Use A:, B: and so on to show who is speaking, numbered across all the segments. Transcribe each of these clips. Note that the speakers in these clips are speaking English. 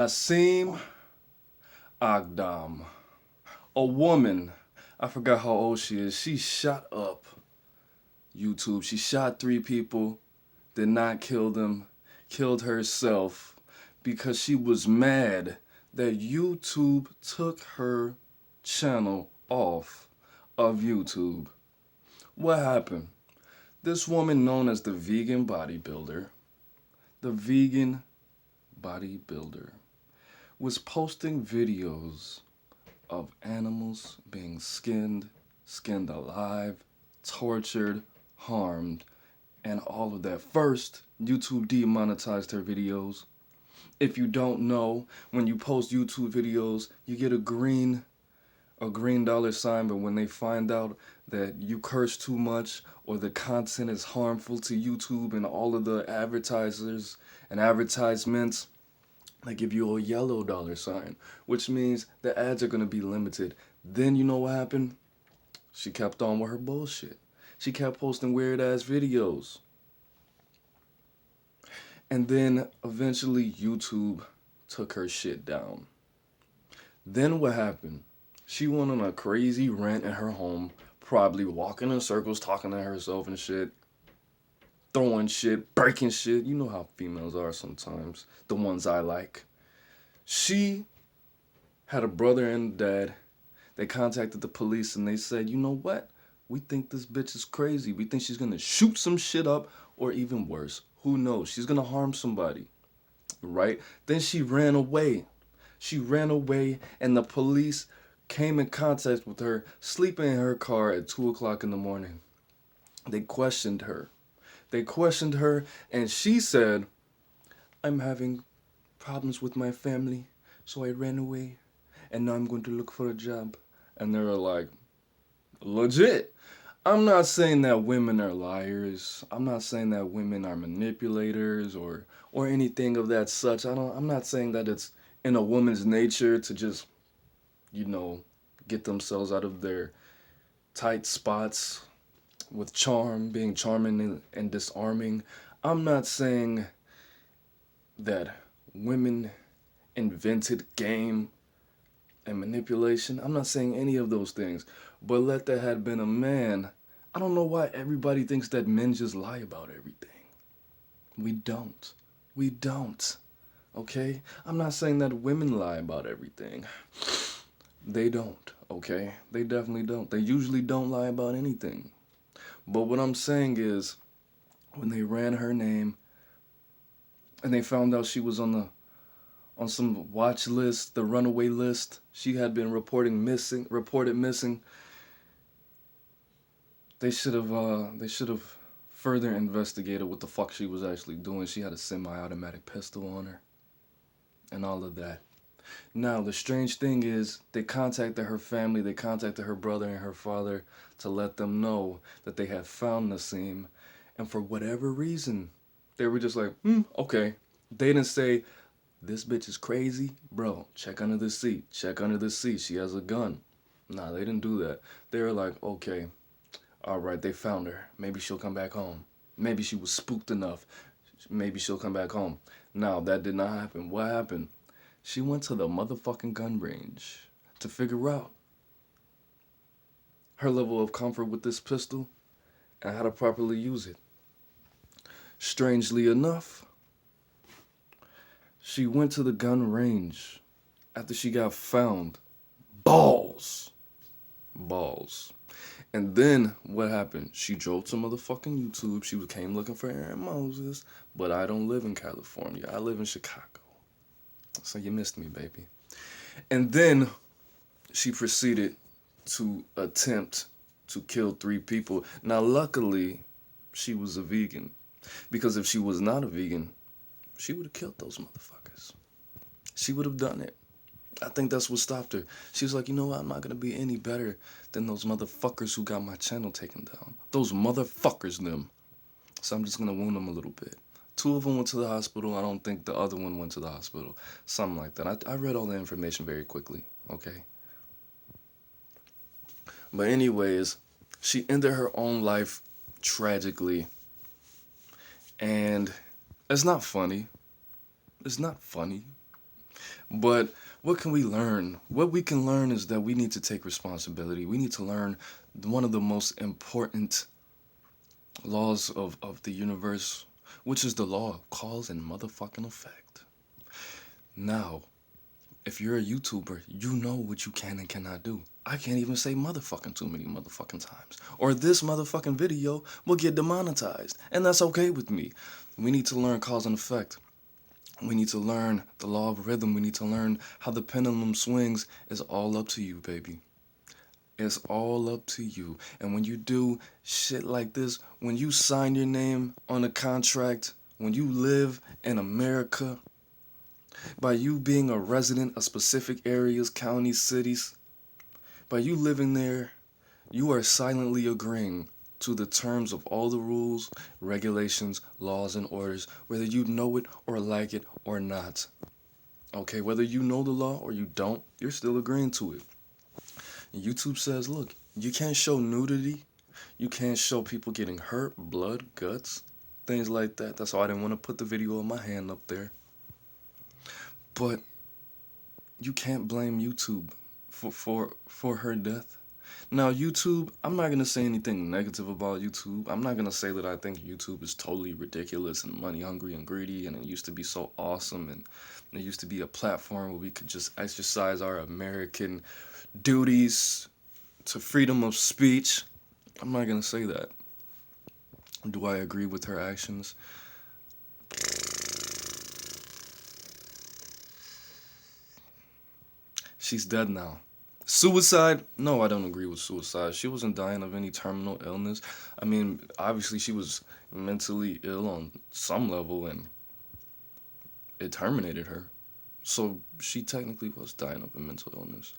A: Nasim, Aghdam. A woman, I forgot how old she is, she shot up YouTube. She shot 3 people, did not kill them, killed herself because she was mad that YouTube took her channel off of YouTube. What happened? This woman known as the vegan bodybuilder, was posting videos of animals being skinned alive, tortured, harmed, and all of that. First, YouTube demonetized her videos. If you don't know, when you post YouTube videos, you get a green dollar sign, but when they find out that you curse too much or the content is harmful to YouTube and all of the advertisers and advertisements, they give you a yellow dollar sign, which means the ads are going to be limited. Then you know what happened? She kept on with her bullshit. She kept posting weird ass videos. And then eventually YouTube took her shit down. Then what happened? She went on a crazy rant in her home, probably walking in circles, talking to herself and shit, throwing shit, breaking shit. You know how females are sometimes, the ones I like. She had a brother and a dad. They contacted the police and they said, you know what? We think this bitch is crazy. We think she's gonna shoot some shit up, or even worse. Who knows? She's gonna harm somebody, right? Then she ran away. She ran away and the police came in contact with her, sleeping in her car at 2 o'clock in the morning. They questioned her. And she said, I'm having problems with my family, so I ran away, and now I'm going to look for a job. And they were like, legit. I'm not saying that women are liars. I'm not saying that women are manipulators or anything of that such. I'm not saying that it's in a woman's nature to just, you know, get themselves out of their tight spots with charm, being charming and disarming. I'm not saying that women invented game and manipulation. I'm not saying any of those things. But let that had been a man. I don't know why everybody thinks that men just lie about everything. We don't. We don't. Okay? I'm not saying that women lie about everything. They don't, okay? They definitely don't. They usually don't lie about anything. But what I'm saying is, when they ran her name and they found out she was on some watch list, the runaway list, she had been reported missing. They should have further investigated what the fuck she was actually doing. She had a semi-automatic pistol on her and all of that. Now, the strange thing is, they contacted her family, they contacted her brother and her father to let them know that they had found Nasim. And for whatever reason, they were just like, okay. They didn't say, this bitch is crazy. Bro, check under the seat. Check under the seat. She has a gun. Nah, they didn't do that. They were like, okay, all right, they found her. Maybe she'll come back home. Maybe she was spooked enough. Maybe she'll come back home. Now, that did not happen. What happened? She went to the motherfucking gun range to figure out her level of comfort with this pistol and how to properly use it. Strangely enough, she went to the gun range after she got found. Balls. Balls. And then what happened? She drove to motherfucking YouTube. She came looking for AaroniMoses, but I don't live in California. I live in Chicago. So you missed me, baby. And then she proceeded to attempt to kill 3 people. Now, luckily, she was a vegan. Because if she was not a vegan, she would have killed those motherfuckers. She would have done it. I think that's what stopped her. She was like, you know what? I'm not going to be any better than those motherfuckers who got my channel taken down. Those motherfuckers, them. So I'm just going to wound them a little bit. 2 of them went to the hospital. I don't think the other one went to the hospital. Something like that. I read all the information very quickly, okay? But anyways, she ended her own life tragically. And it's not funny. It's not funny. But what can we learn? What we can learn is that we need to take responsibility. We need to learn one of the most important laws of the universe, which is the law of cause and motherfucking effect. Now, if you're a YouTuber, you know what you can and cannot do. I can't even say motherfucking too many motherfucking times. Or this motherfucking video will get demonetized. And that's okay with me. We need to learn cause and effect. We need to learn the law of rhythm. We need to learn how the pendulum swings. It's all up to you, baby. It's all up to you. And when you do shit like this, when you sign your name on a contract, when you live in America, by you being a resident of specific areas, counties, cities, by you living there, you are silently agreeing to the terms of all the rules, regulations, laws, and orders, whether you know it or like it or not. Okay, whether you know the law or you don't, you're still agreeing to it. YouTube says, look, you can't show nudity. You can't show people getting hurt, blood, guts, things like that. That's why I didn't want to put the video of my hand up there. But you can't blame YouTube for her death. Now, YouTube, I'm not going to say anything negative about YouTube. I'm not going to say that I think YouTube is totally ridiculous and money hungry and greedy and it used to be so awesome and it used to be a platform where we could just exercise our American duties to freedom of speech. I'm not going to say that. Do I agree with her actions? She's dead now. Suicide? No, I don't agree with suicide. She wasn't dying of any terminal illness. I mean, obviously she was mentally ill on some level and it terminated her. So she technically was dying of a mental illness.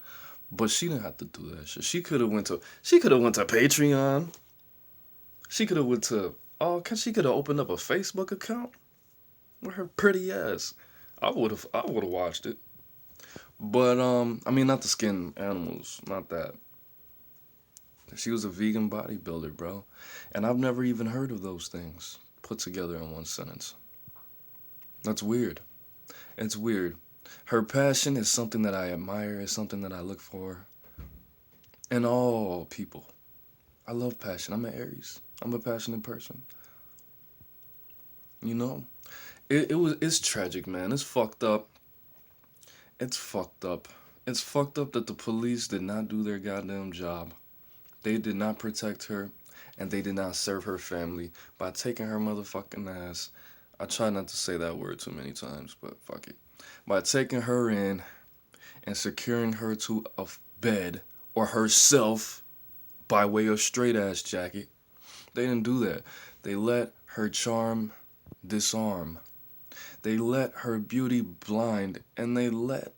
A: But she didn't have to do that shit. She could have went to Patreon. She could have went to she could have opened up a Facebook account with her pretty ass. I would have watched it. But I mean, not to skin animals, not that. She was a vegan bodybuilder, bro. And I've never even heard of those things put together in one sentence. That's weird. It's weird. Her passion is something that I admire, is something that I look for in all people. I love passion. I'm an Aries. I'm a passionate person. You know? It's tragic, man. It's fucked up. It's fucked up. It's fucked up that the police did not do their goddamn job. They did not protect her, and they did not serve her family by taking her motherfucking ass. I try not to say that word too many times, but fuck it. By taking her in and securing her to a bed or herself by way of straight ass jacket. They didn't do that. They let her charm disarm. They let her beauty blind, and they let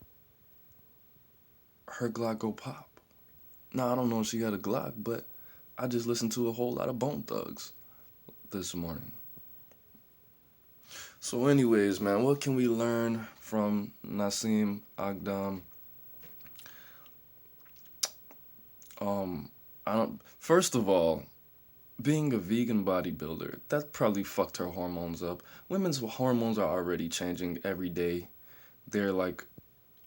A: her Glock go pop. Now, I don't know if she got a Glock, but I just listened to a whole lot of Bone Thugs this morning. So anyways, man, what can we learn from Nasim, Aghdam? First of all, being a vegan bodybuilder, that probably fucked her hormones up. Women's hormones are already changing every day. They're like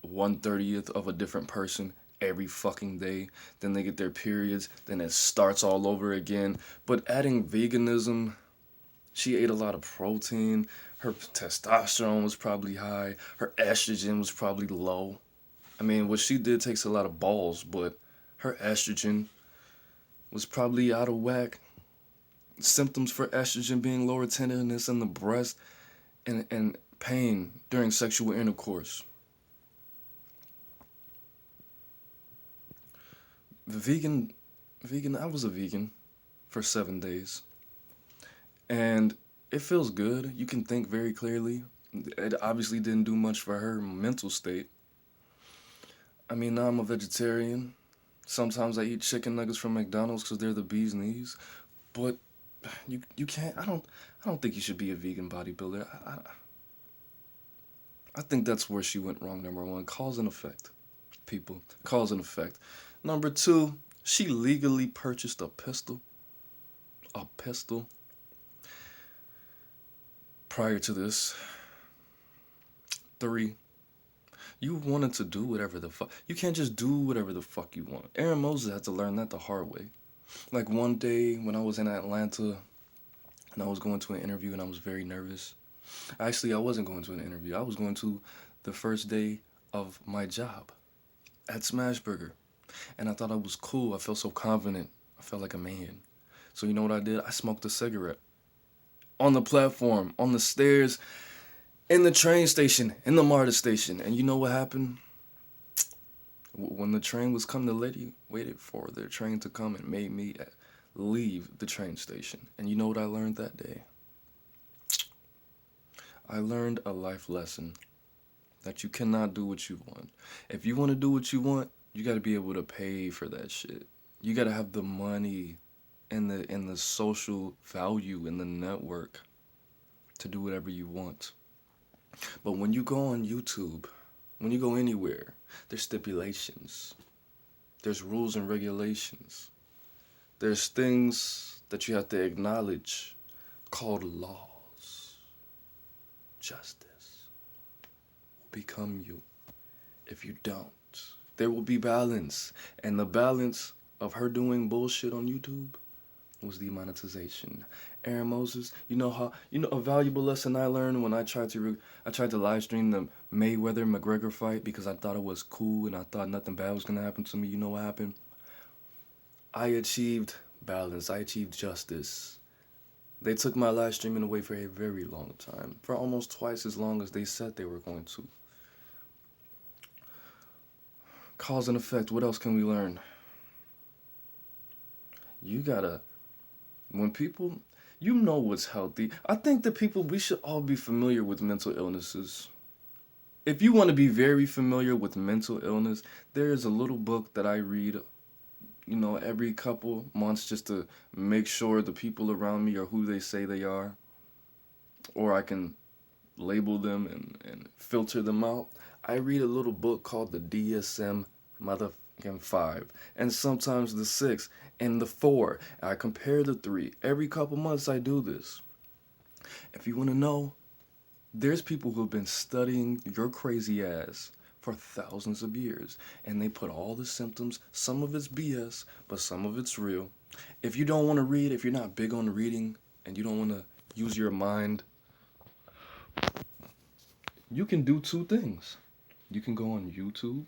A: 1/30th of a different person every fucking day. Then they get their periods. Then it starts all over again. But adding veganism, she ate a lot of protein. Her testosterone was probably high. Her estrogen was probably low. I mean, what she did takes a lot of balls, but her estrogen was probably out of whack. Symptoms for estrogen being lower tenderness in the breast and pain during sexual intercourse. I was a vegan for 7 days. And it feels good. You can think very clearly. It obviously didn't do much for her mental state. I mean, now I'm a vegetarian. Sometimes I eat chicken nuggets from McDonald's because they're the bee's knees. But you can't. I don't think you should be a vegan bodybuilder. I think that's where she went wrong. Number one, cause and effect. People, cause and effect. Number two, she legally purchased a pistol. A pistol. Prior to this. 3, You wanted to do whatever the fuck. You can't just do whatever the fuck you want. AaroniMoses had to learn that the hard way. Like one day when I was in Atlanta and I was going to an interview and I was very nervous. Actually, I wasn't going to an interview. I was going to the first day of my job at Smashburger. And I thought I was cool. I felt so confident. I felt like a man. So you know what I did? I smoked a cigarette on the platform, on the stairs, in the train station, in the MARTA station. And you know what happened? When the train was coming, the lady waited for their train to come and made me leave the train station. And you know what I learned that day? I learned a life lesson that you cannot do what you want. If you want to do what you want, you got to be able to pay for that shit. You got to have the money and the social value in the network to do whatever you want. But when you go on YouTube, when you go anywhere, there's stipulations. There's rules and regulations. There's things that you have to acknowledge called laws. Justice will become you if you don't. There will be balance. And the balance of her doing bullshit on YouTube was demonetization. AaroniMoses, you know a valuable lesson I learned when I tried to live stream the Mayweather McGregor fight because I thought it was cool and I thought nothing bad was gonna happen to me. You know what happened? I achieved balance. I achieved justice. They took my live streaming away for a very long time, for almost twice as long as they said they were going to. Cause and effect. What else can we learn? You gotta. When people, you know what's healthy. I think that we should all be familiar with mental illnesses. If you want to be very familiar with mental illness, there is a little book that I read, every couple months just to make sure the people around me are who they say they are. Or I can label them and filter them out. I read a little book called the DSM motherfucking 5 and sometimes the 6 and the 4. I compare the 3. Every couple months I do this. If you want to know, there's people who have been studying your crazy ass for thousands of years and they put all the symptoms. Some of it's BS, but some of it's real. If you don't want to read, if you're not big on reading and you don't want to use your mind, you can do 2 things. You can go on YouTube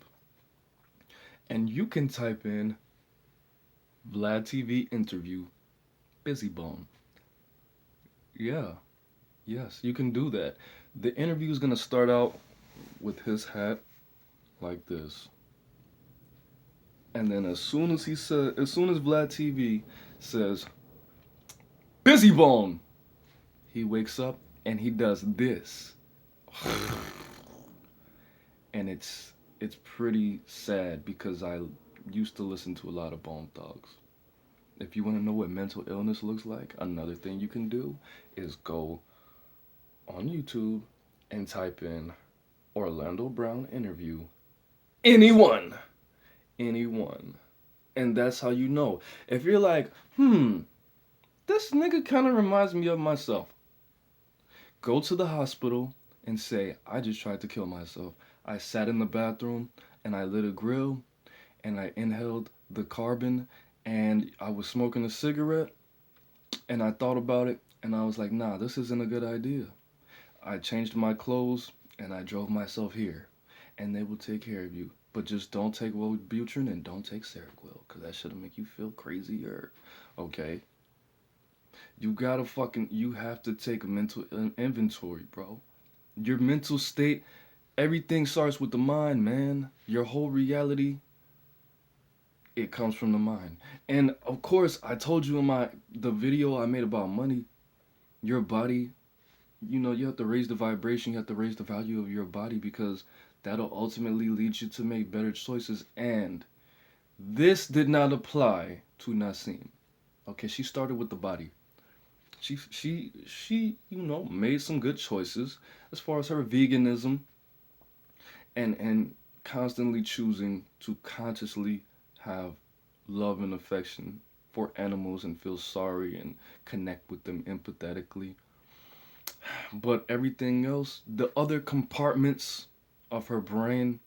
A: and you can type in Vlad TV interview Busy Bone. Yeah. Yes, you can do that. The interview is going to start out with his hat like this. And then as soon as Vlad TV says Busy Bone, he wakes up and he does this. And it's pretty sad because I used to listen to a lot of Bone Thugs. If you want to know what mental illness looks like, another thing you can do is go on YouTube and type in Orlando Brown interview anyone. And that's how you know. If you're like, this nigga kind of reminds me of myself, go to the hospital and say, I just tried to kill myself. I sat in the bathroom and I lit a grill and I inhaled the carbon and I was smoking a cigarette and I thought about it and I was like, nah, this isn't a good idea. I changed my clothes and I drove myself here and they will take care of you. But just don't take Wellbutrin and don't take Seroquel because that shit'll make you feel crazier. Okay? You have to take a mental inventory, bro. Your mental state, everything starts with the mind, man. Your whole reality, it comes from the mind. And of course, I told you in the video I made about money, your body, you have to raise the vibration, you have to raise the value of your body because that'll ultimately lead you to make better choices. And this did not apply to Nasim. Okay, she started with the body. She made some good choices as far as her veganism and constantly choosing to consciously have love and affection for animals and feel sorry and connect with them empathetically. But everything else, the other compartments of her brain,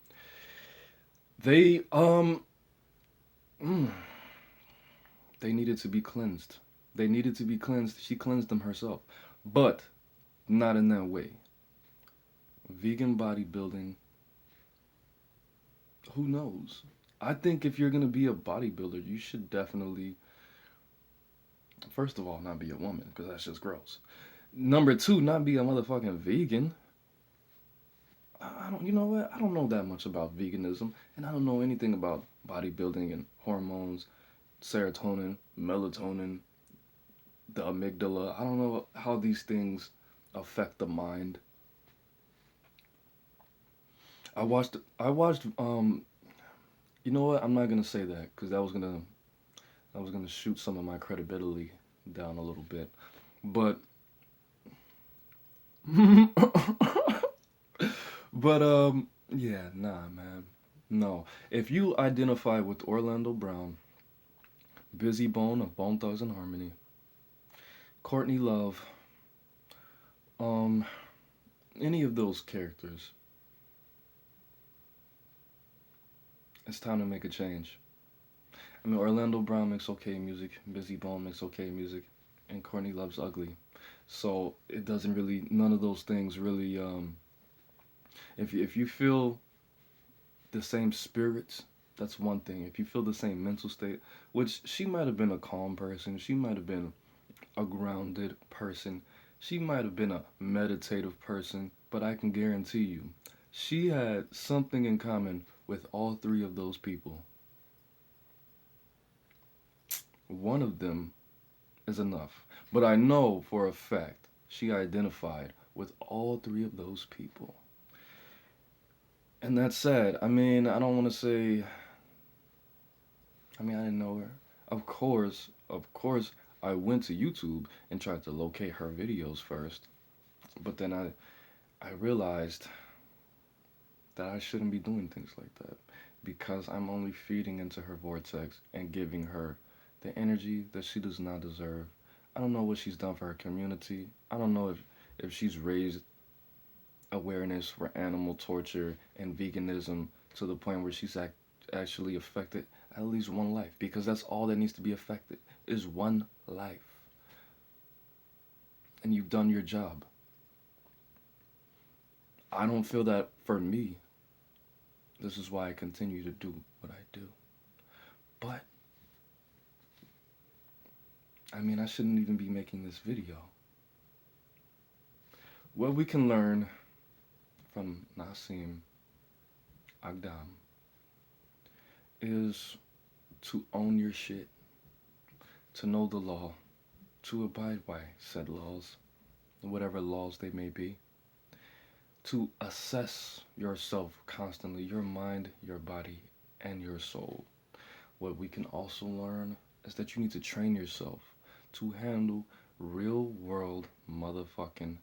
A: they mm, they needed to be cleansed. They needed to be cleansed. She cleansed them herself, but not in that way. Vegan bodybuilding, who knows? I think if you're gonna be a bodybuilder, you should definitely, first of all, not be a woman because that's just gross. Number two, not be a motherfucking vegan. I don't, you know what? I don't know that much about veganism, and I don't know anything about bodybuilding and hormones, serotonin, melatonin, the amygdala. I don't know how these things affect the mind. I watched you know what? I'm not gonna say that because that was gonna shoot some of my credibility down a little bit. But but yeah, nah, man. No. If you identify with Orlando Brown, Busy Bone of Bone Thugs and Harmony, Courtney Love, um, any of those characters, it's time to make a change. I mean, Orlando Brown makes okay music, Busy Bone makes okay music, and Courtney Love's ugly. So it doesn't really, none of those things really, if you feel the same spirits, that's one thing. If you feel the same mental state, which she might have been a calm person, she might have been a grounded person, she might have been a meditative person, but I can guarantee you, she had something in common with all three of those people. One of them is enough. But I know for a fact she identified with all three of those people. And that's sad. I mean, I don't want to say, I mean, I didn't know her. Of course, I went to YouTube and tried to locate her videos first. But then I realized that I shouldn't be doing things like that because I'm only feeding into her vortex and giving her the energy that she does not deserve. I don't know what she's done for her community. I don't know if she's raised awareness for animal torture and veganism to the point where she's actually affected at least one life because that's all that needs to be affected is one life. And you've done your job. I don't feel that for me. This is why I continue to do what I do. But I mean, I shouldn't even be making this video. What we can learn from Nasim Aghdam is to own your shit, to know the law, to abide by said laws, whatever laws they may be, to assess yourself constantly, your mind, your body, and your soul. What we can also learn is that you need to train yourself to handle real world motherfucking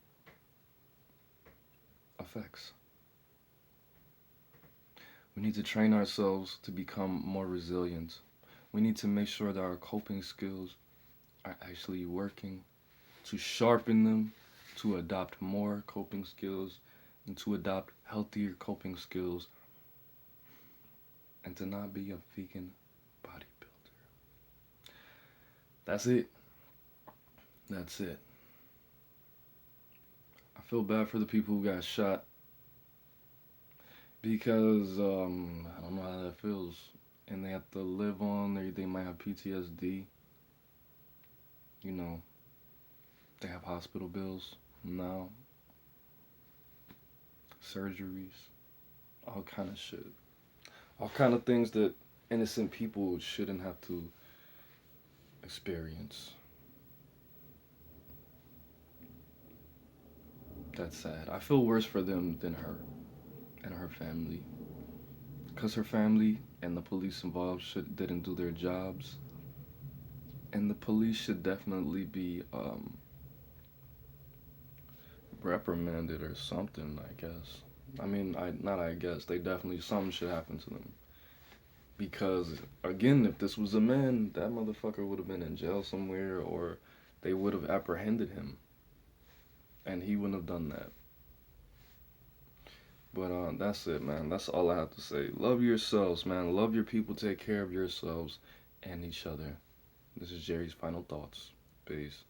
A: effects. We need to train ourselves to become more resilient. We need to make sure that our coping skills are actually working, to sharpen them, to adopt more coping skills, and to adopt healthier coping skills, and to not be a vegan bodybuilder. That's it. That's it. I feel bad for the people who got shot because I don't know how that feels, and they have to live on. They might have PTSD. You know, they have hospital bills now, surgeries, all kind of shit, all kind of things that innocent people shouldn't have to experience. That's sad. I feel worse for them than her and her family, because her family and the police involved didn't do their jobs, and the police should definitely be reprimanded or something. I guess. I mean, I guess they definitely something should happen to them because again, if this was a man, that motherfucker would have been in jail somewhere, or they would have apprehended him, and he wouldn't have done that. But that's it, man. That's all I have to say. Love yourselves, man. Love your people. Take care of yourselves and each other. This is Jerry's final thoughts. Peace.